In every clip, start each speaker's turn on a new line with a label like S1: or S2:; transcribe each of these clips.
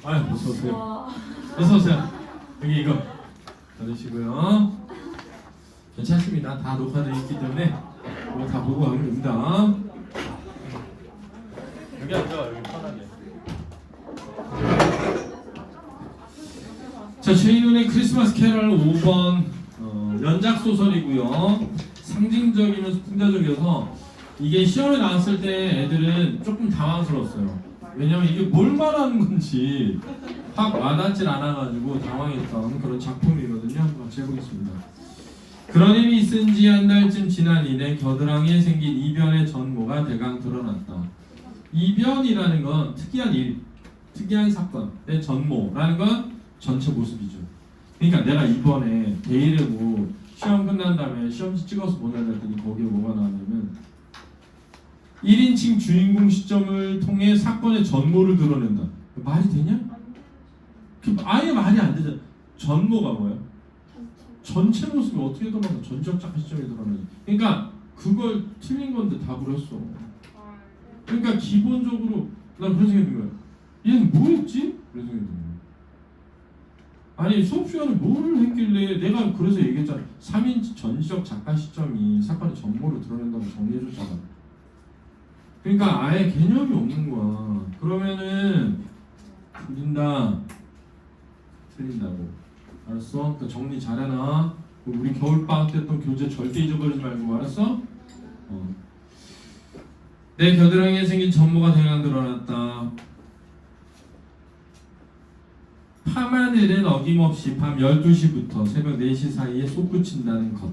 S1: 아유, 어서 오세요. 어서 오세요. 여기 이거 받으시고요. 괜찮습니다. 다 녹화되어 있기 때문에 이거 다 보고 가면 됩니다. 여기 앉아, 여기 편하게. 자, 최인훈의 크리스마스 캐럴 5번 연작 소설이고요. 상징적이면서 풍자적이어서 이게 시험에 나왔을 때 애들은 조금 당황스러웠어요. 왜냐면 이게 뭘 말하는 건지 확 와닿질 않아가지고 당황했던 그런 작품이거든요. 한번 같이 해보겠습니다. 그런 일이 있은 지 한 달쯤 지난 이래 겨드랑이에 생긴 이변의 전모가 대강 드러났다. 이변이라는 건 특이한 일, 특이한 사건의 전모라는 건 전체 모습이죠. 그러니까 내가 이번에 대일외고 시험 끝난 다음에 시험지 찍어서 보내랬더니 거기에 뭐가 나왔냐면 1인칭 주인공 시점을 통해 사건의 전모를 드러낸다. 말이 되냐? 아예 말이 안 되잖아. 전모가 뭐야? 전체 모습이 어떻게 드러나? 전적 시점이 드러나지. 그러니까 그걸 틀린 건데 답을 했어. 그러니까 기본적으로 난 그런 생각이 든 거야. 얘는 뭐 했지? 그런 생각이 든 거야. 아니 수업 시간에 뭘 했길래 내가 그래서 얘기했잖아. 3인칭 전지적 작가 시점이 사건의 전모를 드러낸다고 정리해줬잖아. 그러니까 아예 개념이 없는 거야. 그러면은 틀린다고. 알았어? 그러니까 정리 잘해놔. 우리 겨울방학 때 했던 교재 절대 잊어버리지 말고. 알았어? 내 겨드랑이에 생긴 전모가 대강 드러났다. 밤하늘은 어김없이 밤 12시부터 새벽 4시 사이에 솟구친다는 것.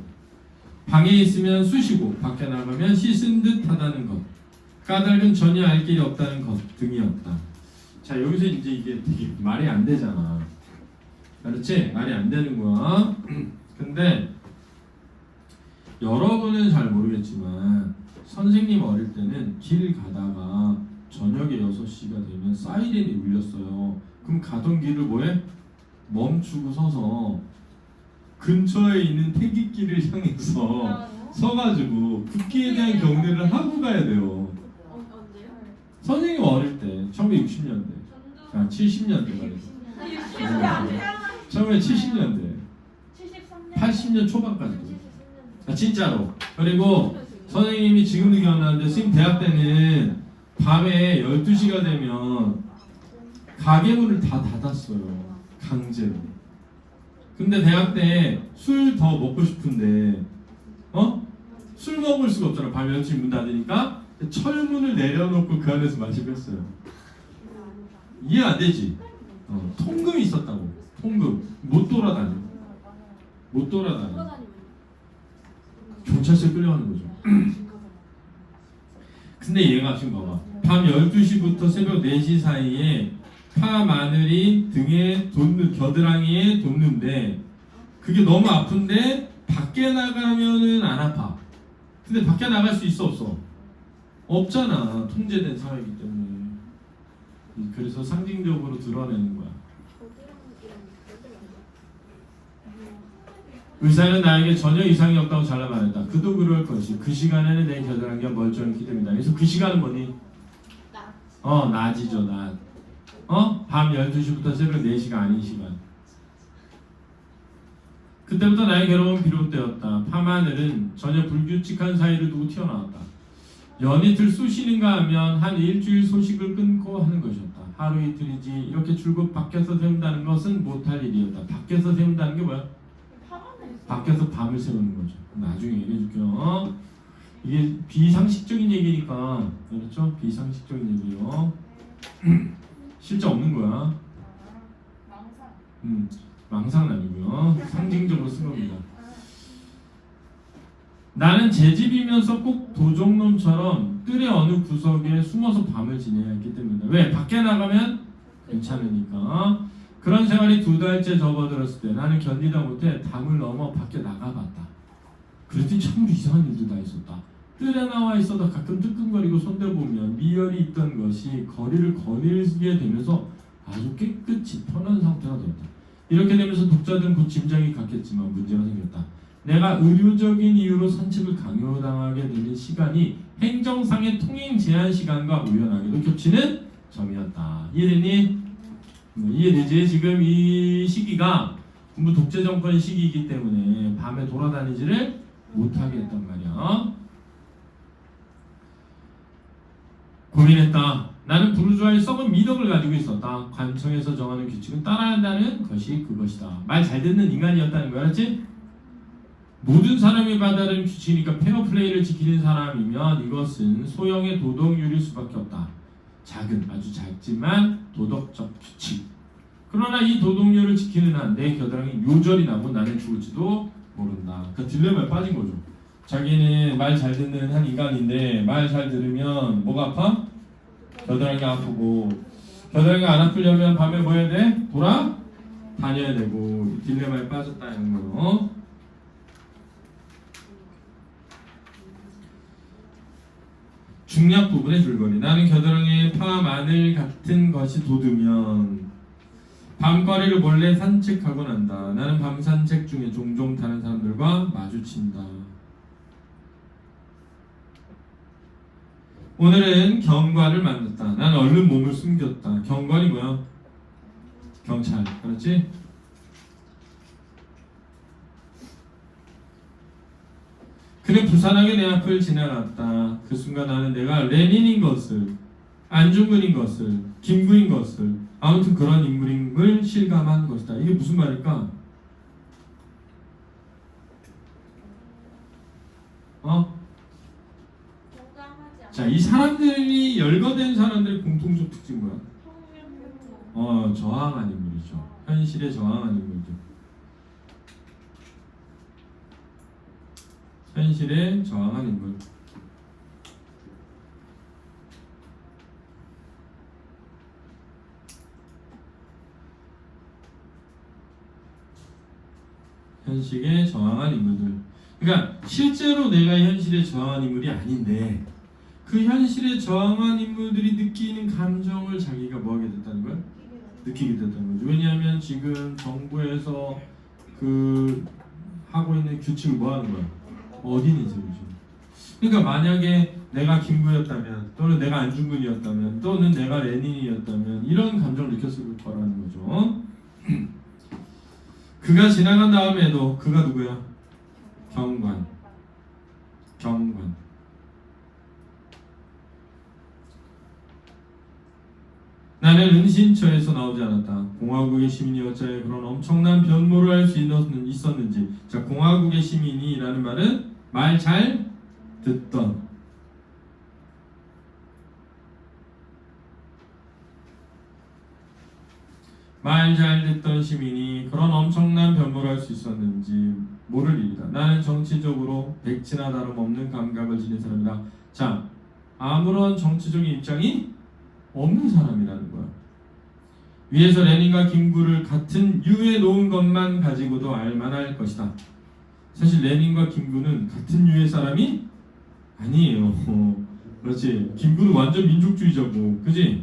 S1: 방에 있으면 쑤시고 밖에 나가면 씻은 듯 하다는 것. 까닭은 전혀 알 길이 없다는 것 등이었다. 자, 여기서 이제 이게 되게 말이 안 되잖아. 알았지? 말이 안 되는 거야. 근데 여러분은 잘 모르겠지만 선생님 어릴 때는 길 가다가 저녁에 6시가 되면 사이렌이 울렸어요. 그럼 가던 길을 뭐해? 멈추고 서서 근처에 있는 태극기를 향해서 서가지고 국기에 대한 경례를 하고 가야 돼요. 선생님 어릴 때 1960년대, 70년대 말이죠. 처음에 70년대, 80년 초반까지도. 진짜로. 그리고 선생님이 지금도 기억나는데 선생님 대학 때는 밤에 12시가 되면 가게문을 다 닫았어요. 강제로. 근데 대학 때 술 더 먹고 싶은데 술 먹을 수가 없잖아. 밤 12시 문 닫으니까 철문을 내려놓고 그 안에서 마시고 했어요. 이해 안 되지? 통금이 있었다고. 통금. 못 돌아다녀. 경찰서에 끌려가는 거죠. 근데 얘가 지금 봐봐. 밤 12시부터 새벽 4시 사이에 파 마늘이 등에 겨드랑이에 돋는데 그게 너무 아픈데 밖에 나가면은 안 아파. 근데 밖에 나갈 수 있어 없어? 없잖아. 통제된 사회이기 때문에. 그래서 상징적으로 드러내는 거야. 의사는 나에게 전혀 이상이 없다고 잘라 말했다. 그도 그럴 것이. 그 시간에는 내 겨드랑이가 멀쩡히 됩니다. 그래서 그 시간은 뭐니? 낮이죠, 낮. 밤 12시부터 새벽 4시가 아닌 시간. 그때부터 나의 괴로움은 비롯되었다. 밤하늘은 전혀 불규칙한 사이를 두고 튀어나왔다. 연이틀 쑤시는가 하면 한 일주일 소식을 끊고 하는 것이었다. 하루 이틀이지 이렇게 줄곧 밖에서 세운다는 것은 못할 일이었다. 밖에서 세운다는 게 뭐야? 밖에서 밤을 세우는 거죠. 나중에 얘기해 줄게요. 이게 비상식적인 얘기니까. 그렇죠? 비상식적인 얘기요. 실제 없는 거야. 망상은 아니고요. 상징적으로 쓴 겁니다. 나는 제 집이면서 꼭 도적놈처럼 뜰의 어느 구석에 숨어서 밤을 지내야 했기 때문이다. 왜? 밖에 나가면 괜찮으니까. 그런 생활이 2달째 접어들었을 때 나는 견디다 못해 담을 넘어 밖에 나가봤다. 그랬더니 참 이상한 일도 다 있었다. 뜰에 나와 있어도 가끔 뜨끔거리고 손대보면 미열이 있던 것이 거리를 거닐게 되면서 아주 깨끗이 편한 상태가 되었다. 이렇게 되면서 독자들은 곧 짐작이 갔겠지만 문제가 생겼다. 내가 의료적인 이유로 산책을 강요당하게 되는 시간이 행정상의 통행 제한 시간과 우연하게도 겹치는 점이었다. 이해되니? 이해되지? 지금 이 시기가 군부 독재 정권 시기이기 때문에 밤에 돌아다니지를 못하게 했단 말이야. 고민했다. 나는 부르주아의 썩은 미덕을 가지고 있었다. 관청에서 정하는 규칙은 따라야 한다는 것이 그것이다. 말 잘 듣는 인간이었다는 거야, 알았지? 모든 사람이 받아들인 규칙이니까 페어플레이를 지키는 사람이면 이것은 소형의 도덕률일 수밖에 없다. 작은, 아주 작지만 도덕적 규칙. 그러나 이 도덕률을 지키는 한 내 겨드랑이 요절이 나고 나는 죽을지도 모른다. 그 딜레마에 빠진 거죠. 자기는 말 잘 듣는 한 인간인데 말 잘 들으면 뭐가 아파? 겨드랑이가 아프고, 겨드랑이가 안 아프려면 밤에 뭐 해야 돼? 다녀야 되고, 이 딜레마에 빠졌다는 거요. 중략 부분의 줄거리. 나는 겨드랑이에 파 마늘 같은 것이 돋으면 밤거리를 몰래 산책하곤 한다. 나는 밤 산책 중에 종종 다른 사람들과 마주친다. 오늘은 경관을 만났다. 나는 얼른 몸을 숨겼다. 경관이 뭐야? 경찰. 그렇지? 그는 부산하게 내 앞을 지나갔다. 그 순간 나는 내가 레닌인 것을, 안중근인 것을, 김구인 것을, 아무튼 그런 인물임을 실감한 것이다. 이게 무슨 말일까? 자, 이 사람들이 열거된 사람들의 공통적 특징이 뭐야? 저항한 인물이죠. 현실에 저항한 인물이죠. 현실에 저항한 인물. 현실에 저항한 인물들. 그러니까 실제로 내가 현실에 저항한 인물이 아닌데 그 현실에 저항한 인물들이 느끼는 감정을 자기가 뭐하게 됐다는 거야? 느끼게 됐다는 거죠. 왜냐하면 지금 정부에서 그 하고 있는 규칙을 뭐 하는 거야? 어딘 인생이죠. 그러니까 만약에 내가 김구였다면, 또는 내가 안중근이었다면, 또는 내가 레닌이었다면 이런 감정을 느꼈을 거라는 거죠. 그가 지나간 다음에도 그가 누구야? 경관. 나는 은신처에서 나오지 않았다. 공화국의 시민이 어찌하여 그런 엄청난 변모를 할 수 있었는지. 자, 공화국의 시민이라는 말은 말 잘 듣던, 말 잘 듣던 시민이 그런 엄청난 변모를 할 수 있었는지 모를 일이다. 나는 정치적으로 백지나 다름없는 감각을 지닌 사람이다. 자, 아무런 정치적인 입장이 없는 사람이라는 거야. 위에서 레닌과 김구를 같은 유에 놓은 것만 가지고도 알만할 것이다. 사실 레닌과 김구는 같은 유의 사람이 아니에요. 그렇지. 김구는 완전 민족주의자고, 그지?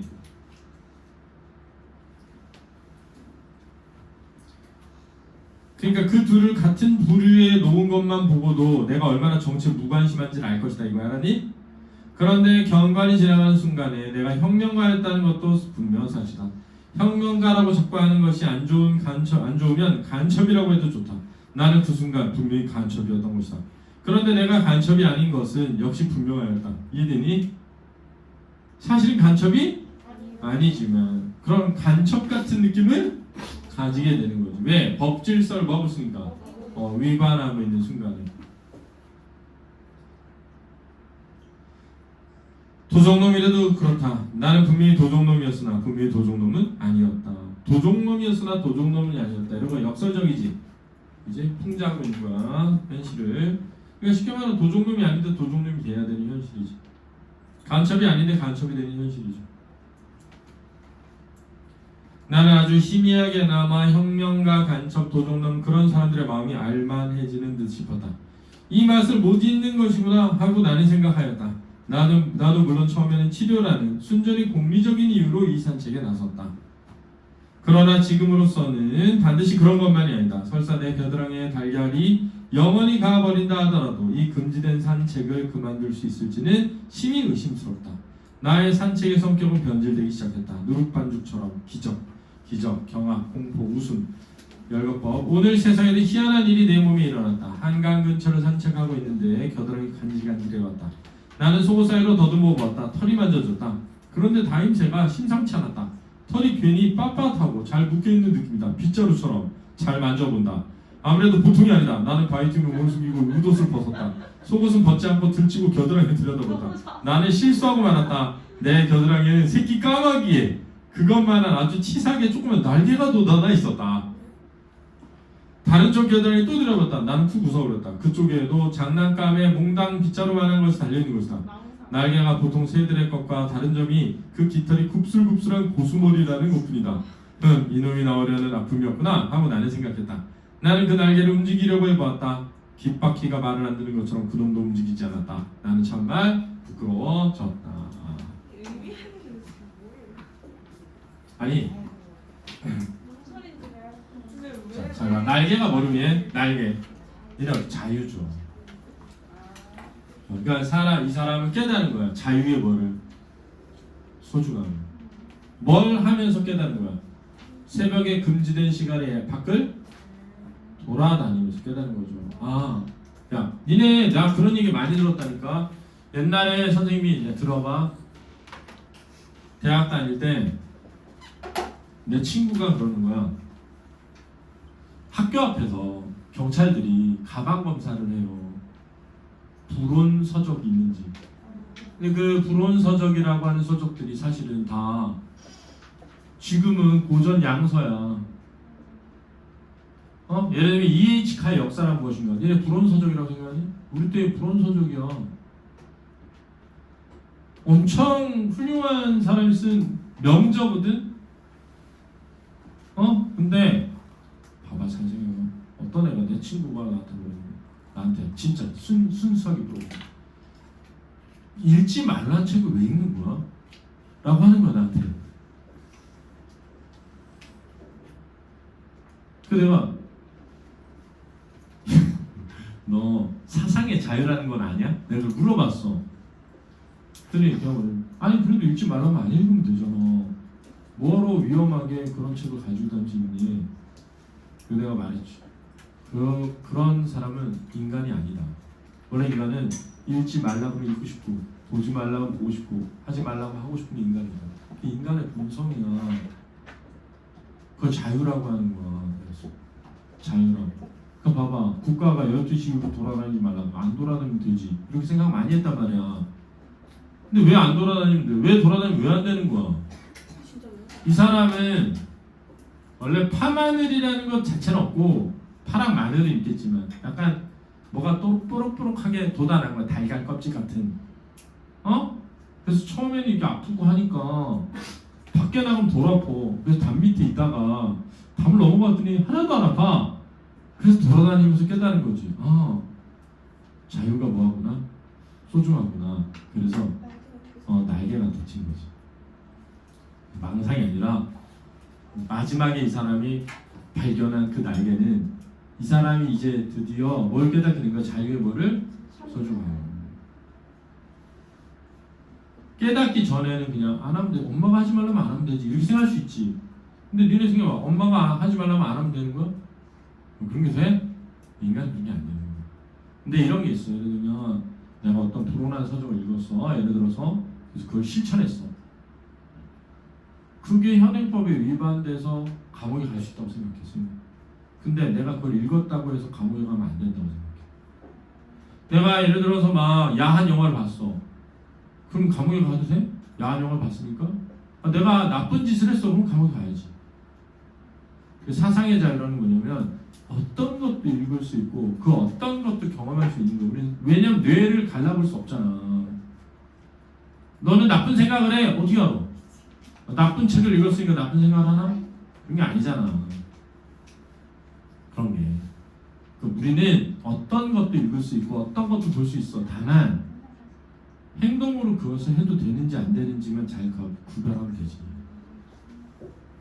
S1: 그러니까 그 둘을 같은 부류에 놓은 것만 보고도 내가 얼마나 정치에 무관심한지를 알 것이다. 이거 알았니? 그런데 경관이 지나가는 순간에 내가 혁명가였다는 것도 분명한 사실이다. 혁명가라고 자꾸 하는 것이 안 좋으면 간첩이라고 해도 좋다. 나는 그 순간 분명히 간첩이었던 것이다. 그런데 내가 간첩이 아닌 것은 역시 분명하였다. 이해되니? 사실은 간첩이 아니지만 그런 간첩 같은 느낌을 가지게 되는 거지. 왜? 법 질서를 먹었으니까. 위반하고 있는 순간에. 도적놈이라도 그렇다. 나는 분명히 도적놈이었으나 분명히 도적놈은 아니었다. 도적놈이었으나 도적놈은 아니었다. 이런 거 역설적이지. 이제 풍자하고 있는 거야. 현실을. 그러니까 쉽게 말하면 도적놈이 아닌데 도적놈이 돼야 되는 현실이지. 간첩이 아닌데 간첩이 되는 현실이죠. 나는 아주 희미하게 남아 혁명가, 간첩, 도적놈 그런 사람들의 마음이 알만해지는 듯 싶었다. 이 맛을 못 잊는 것이구나 하고 나는 생각하였다. 나도 물론 처음에는 치료라는 순전히 공리적인 이유로 이 산책에 나섰다. 그러나 지금으로서는 반드시 그런 것만이 아니다. 설사 내 겨드랑이에 달걀이 영원히 가버린다 하더라도 이 금지된 산책을 그만둘 수 있을지는 심히 의심스럽다. 나의 산책의 성격은 변질되기 시작했다. 누룩반죽처럼 기적. 기적, 경악, 공포, 웃음, 열거법. 오늘 세상에는 희한한 일이 내 몸에 일어났다. 한강 근처를 산책하고 있는데 겨드랑이 간질간질해 왔다. 나는 속옷 사이로 더듬어 보았다. 털이 만져졌다. 그런데 다임새가 심상치 않았다. 털이 괜히 빳빳하고 잘 묶여있는 느낌이다. 빗자루처럼 잘 만져본다. 아무래도 보통이 아니다. 나는 바이팅을 몸 숙이고 웃옷을 벗었다. 속옷은 벗지 않고 들치고 겨드랑이를 들여다봤다. 나는 실수하고 말았다. 내 겨드랑이에는 새끼 까마귀에 그것만한 아주 치사하게 조그만 날개가 돋아나 있었다. 다른 쪽 겨드랑이 또 들여다봤다. 나는 푹 웃어버렸다. 그쪽에도 장난감에 몽당 빗자루만한 것이 달려있는 것이다. 날개가 보통 새들의 것과 다른 점이 그 깃털이 굽슬굽슬한 고수머리라는 것뿐이다. 이놈이 나오려는 아픔이었구나 하고 나는 생각했다. 나는 그 날개를 움직이려고 해보았다. 깃바퀴가 말을 안 듣는 것처럼 그놈도 움직이지 않았다. 나는 정말 부끄러워졌다. 아니 자, 날개가 뭐르면 날개 이런 자유죠. 그러니까 이 사람은 깨닫는 거야. 자유의 뭐를 소중함. 뭘 하면서 깨닫는 거야. 새벽에 금지된 시간에 밖을 돌아다니면서 깨닫는 거죠. 아, 야, 니네 나 그런 얘기 많이 들었다니까. 옛날에 선생님이 이제 들어봐. 대학 다닐 때 내 친구가 그러는 거야. 학교 앞에서 경찰들이 가방 검사를 해요. 불온 서적이 있는지. 근데 그 불온 서적이라고 하는 서적들이 사실은 다 지금은 고전 양서야. 예를 들면 EH카의 역사란 무엇인가? 니네 불온 서적이라고 생각하니? 우리 때의 불온 서적이야. 엄청 훌륭한 사람이 쓴 명저거든. 근데 봐봐 잘 생각해봐. 어떤 애가 내 친구가 나한테 진짜 순수하게 물어봐. 읽지 말란 책을 왜 읽는 거야? 라고 하는 거야 나한테. 그래서 내가 너 사상의 자유라는 건 아니야? 내가 그걸 물어봤어. 그랬더니 그냥 아니 그래도 읽지 말라면 안 읽으면 되잖아. 뭐로 위험하게 그런 책을 가지고 다니시니? 그래서 내가 말했지. 그런 사람은 인간이 아니다. 원래 인간은 읽지 말라고 읽고 싶고 보지 말라고 보고 싶고 하지 말라고 하고 싶은 게 인간이다. 그게 인간의 본성이야. 그걸 자유라고 하는 거야. 그래서 자유라고. 그러니까 봐봐. 국가가 12시 이후로 돌아다니지 말라고. 안 돌아다니면 되지. 이렇게 생각 많이 했단 말이야. 근데 왜 안 돌아다니면 돼? 왜 돌아다니면 왜 안 되는 거야? 이 사람은 원래 파마늘이라는 것 자체는 없고 파랑 마늘은 있겠지만 약간 뭐가 또 뽀록뽀록하게 돋아난 거야. 달걀 껍질 같은. 그래서 처음에는 이게 아프고 하니까 밖에 나가면 돌 아파. 그래서 담 밑에 있다가 담을 넘어갔더니 하나도 안 아파. 그래서 돌아다니면서 깨달은 거지. 자유가 뭐하구나? 소중하구나. 그래서 날개가 닫힌 거지. 망상이 아니라 마지막에 이 사람이 발견한 그 날개는 이 사람이 이제 드디어 뭘 깨닫게 거야? 자유의 뭐를? 소중함. 깨닫기 전에는 그냥 안 하면 돼. 엄마가 하지 말라면 안 하면 되지. 이렇게 생각할 수 있지. 근데 니네 생각해봐. 엄마가 하지 말라면 안 하면 되는 거야? 그런 게 돼? 인간은 그런 게 안 되는 거야. 근데 이런 게 있어. 예를 들면 내가 어떤 불온한 서적을 읽었어. 예를 들어서 그래서 그걸 실천했어. 그게 현행법에 위반돼서 감옥에 갈 수 있다고 생각했어요. 근데 내가 그걸 읽었다고 해서 감옥에 가면 안 된다고 생각해. 내가 예를 들어서 막 야한 영화를 봤어. 그럼 감옥에 가도 돼? 야한 영화를 봤으니까? 내가 나쁜 짓을 했어. 그럼 감옥에 가야지. 사상의 자유라는 뭐냐면 어떤 것도 읽을 수 있고 그 어떤 것도 경험할 수 있는 거야. 왜냐면 뇌를 갈라볼 수 없잖아. 너는 나쁜 생각을 해. 어떻게 알아? 나쁜 책을 읽었으니까 나쁜 생각을 하나? 그런 게 아니잖아. 그런 게. 우리는 어떤 것도 읽을 수 있고 어떤 것도 볼 수 있어. 다만 행동으로 그것을 해도 되는지 안 되는지만 잘 구별하면 되지.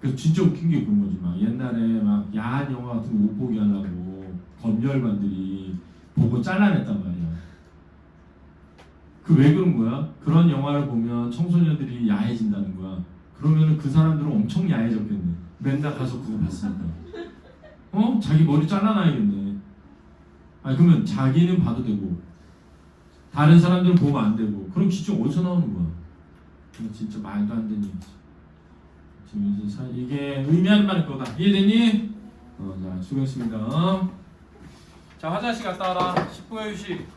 S1: 그래서 진짜 웃긴 게 그런 거지. 막 옛날에 막 야한 영화 같은 거 못 보게 하려고 검열반들이 보고 잘라냈단 말이야. 그 왜 그런 거야? 그런 영화를 보면 청소년들이 야해진다는 거야. 그러면은 그 사람들은 엄청 야해졌겠네. 맨날 가서 그거 봤으니까. 자기 머리 잘라놔야겠네. 아니 그러면 자기는 봐도 되고 다른 사람들은 보면 안 되고 그럼 기준 어디서 나오는 거야? 이거 진짜 말도 안 되는 얘기지. 지금 이게 의미하는 말은 그거다. 이해되니? 자 수고했습니다. 자 화장실 갔다 와라. 10분 휴식.